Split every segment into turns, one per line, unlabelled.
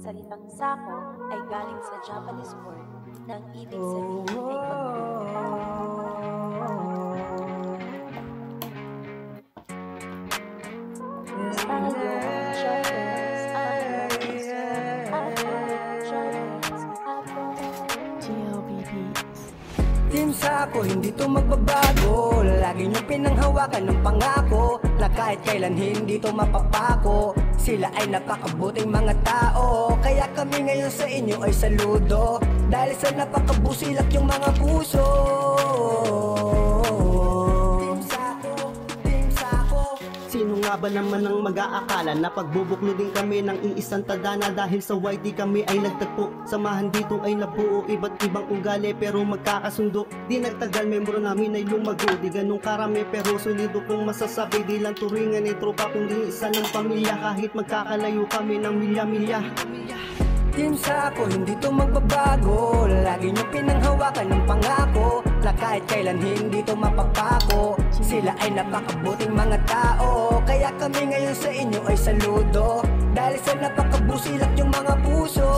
salitang sako ay galing sa Japanese word ng ibig sabihin ay
Team Sako, hindi to magbabago. Lagi niyong pinanghawakan ng pangako na kahit kailan hindi to mapapako. Sila ay napakabuting mga tao, kaya kami ngayon sa inyo ay saludo. Dahil sa napakabusilak yung mga puso. Team Sako, Team Sako.
Sino nga ba naman ang mag-aakala na pagbubuklodin kami ng iisang tadhana? Dahil sa YT kami ay nagtagpo, samahan dito ay nabuo. Iba't ibang ugali pero magkakasundo. Di nagtagal membro namin ay lumago. Di ganun karami pero solido kong masasabi. Di lang turingan ni tropa kundi isa ng pamilya. Kahit magkakalayo kami ng milya-milya.
Team Sako, hindi to magbabago. Lagi niyong pinanghawakan ng pangako na kahit kailan hindi to mapapako. Sila ay napakabuting mga tao, kaya kami ngayon sa inyo ay saludo. Dahil sa napakabusilak yung mga puso.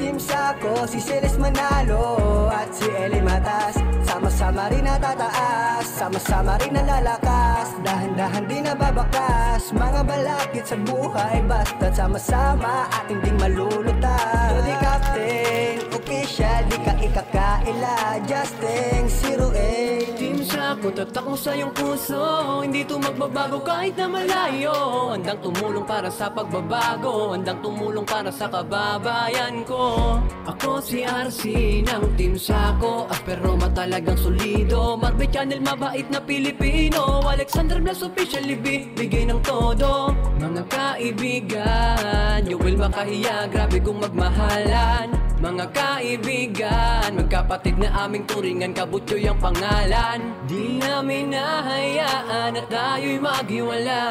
Team Sako, si Celes Manalo at si Eli Matas, sama-sama rin natataas, sama-sama rin nalalakas. Dahan-dahan din nababakas, mga balakid sa buhay. Basta't sama-sama ating ding malulutas. So di captain, official, di ka ikakaila. Justin, 08
Team Sako, tatak mo sa iyong puso. Hindi to magbabago kahit na malayo. Handang tumulong para sa pagbabago, handang tumulong para sa kababayan ko. Ako si RC ng Team Sako, Asperoma talagang solido. Marbe Channel, mabait na Pilipino. Alexander Blas officially bigay ng todo. Mga kaibigan, you will makahiya, grabe kung magmahalan. Mga kaibigan, magkapatid na aming turingan, Kabutyo yung pangalan. Di namin nahayaan at tayo'y maghiwala.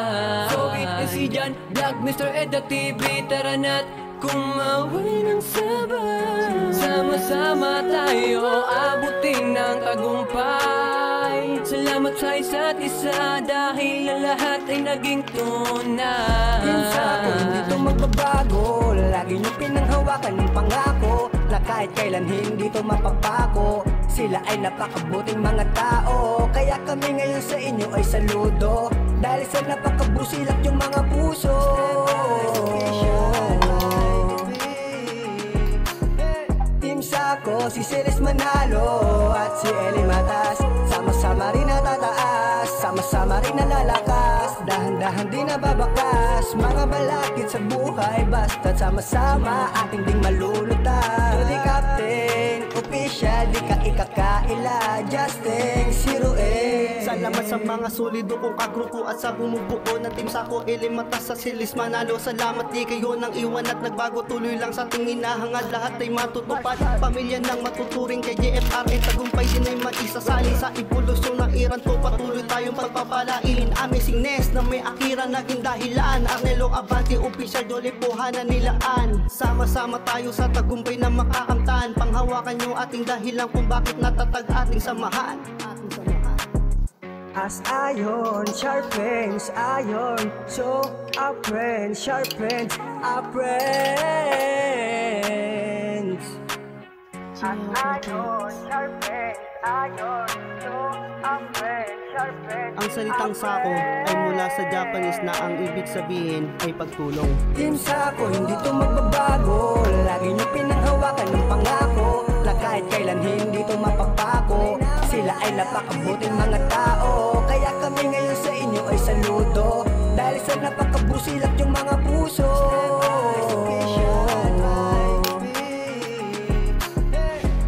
So witness si Jan, Vlog, Mr. Edda TV, tara na't kumawin ng sabay. Sama-sama tayo abutin ng tagumpay. Salamat sa isa't isa dahil ang lahat ay naging tunay.
Team Sako, hindi to magbabago. Lagi niyong pinanghawakan ng pangako na kahit kailan hindi to mapapako. Sila ay napakabuting mga tao, kaya kami ngayon sa inyo ay saludo. Dahil sa napakabusilak yung mga puso. Team Sako, si Celes Manalo at si Eli Matas, sama-sama rin natataas, sama-sama rin nalalakas. Dahan-dahan din nababakas, mga balakid sa buhay. Basta't sama-sama ating ding malulutas. So di captain, official, di ka ikakaila. Justin, 08
Salamat sa mga solido kong kagrupo at sa bumubuo ng Team Sako, Eli Matas sa Celes Manalo. Salamat di kayo nang iwan at nagbago. Tuloy lang sa ating hinahangad, lahat ay matutupad. Pamilya ng matuturing kay JFRN, tagumpay din ay maisasali sa evolusyon ng Iran to. Patuloy tayong pagpapalain. Amazingness na may akira naging dahilan. Arnelo Abante, official, Jolly Puhanan nilaan. Sama-sama tayo sa tagumpay na makakamtan. Panghawakan yung ating dahilan kung bakit natatag ating samahan.
As iron sharpens iron, so our friends sharpens our friends. As iron sharpens iron, so our friends sharpens.
Ang salitang Sako ay mula sa Japanese na ang ibig sabihin ay pagtulong.
Team Sako, hindi to magbabago. Lagi niyong pinanghawakan ng pangako na kahit kailan hindi to mapapako. Sila ay napakabuting mga tao, kaya kami ngayon sa inyo ay saludo. Dahil sa napakabusilak yung mga puso.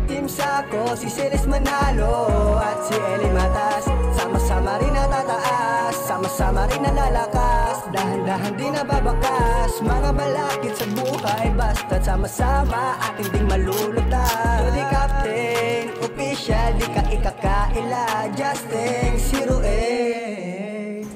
Team Sako, si Celes Manalo at si Eli Matas, sama-sama rin natataas, sama-sama rin nalalakas. Dahan-dahan din nababakas, mga balakid sa buhay. Basta't sama-sama ating ding malulutas. So di captain, official, di ka ikakaila. Justin, 08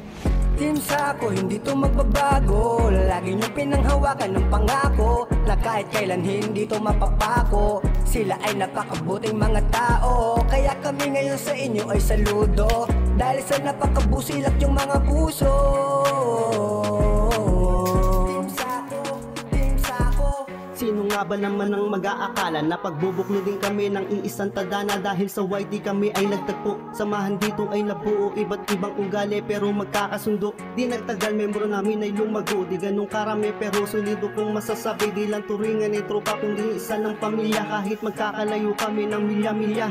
Team Sako, hindi to magbabago. Lagi niyong pinanghawakan ng pangako na kahit kailan hindi to mapapako. Sila ay napakabuting mga tao, kaya kami ngayon sa inyo ay saludo. Dahil sa napakabusilak yung mga puso.
Baka ba naman ang mag-aakala na pagbubuklo din kami ng iisang tadhana. Dahil sa YT kami ay nagtagpo, samahan dito ay nabuo. Iba't ibang ugali pero magkakasundo. Di nagtagal membro namin ay lumago. Di ganun karami pero solido kong masasabi. Di lang turingan ni tropa kundi isa ng pamilya. Kahit magkakalayo kami ng milya-milya.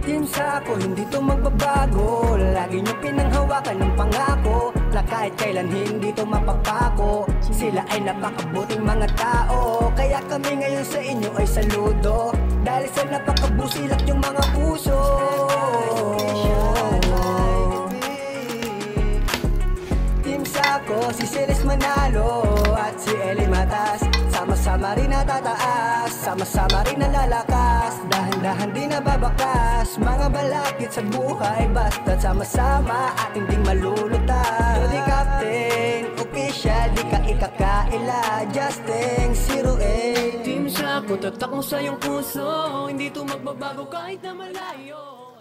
Team Sako, hindi to magbabago. Lagi nyo pinanghawakan ng pangako na kahit kailan hindi to mapapako. Sila ay napakabuting mga tao, kaya kami ngayon sa inyo ay saludo. Dahil sa napakabusilak yung mga puso. Team Sako, si Celes Manalo at si Eli Matas. Sama-sama rin natataas, sama-sama rin nalalakas. Dahan-dahan di nababakas, mga balakid sa buhay. Basta't sama-sama at hindi malulutas. Lodi Captain, official, di ka ikakaila. Justin, 08
Team Sako, tatak mo sa iyong puso. Hindi to magbabago kahit na malayo.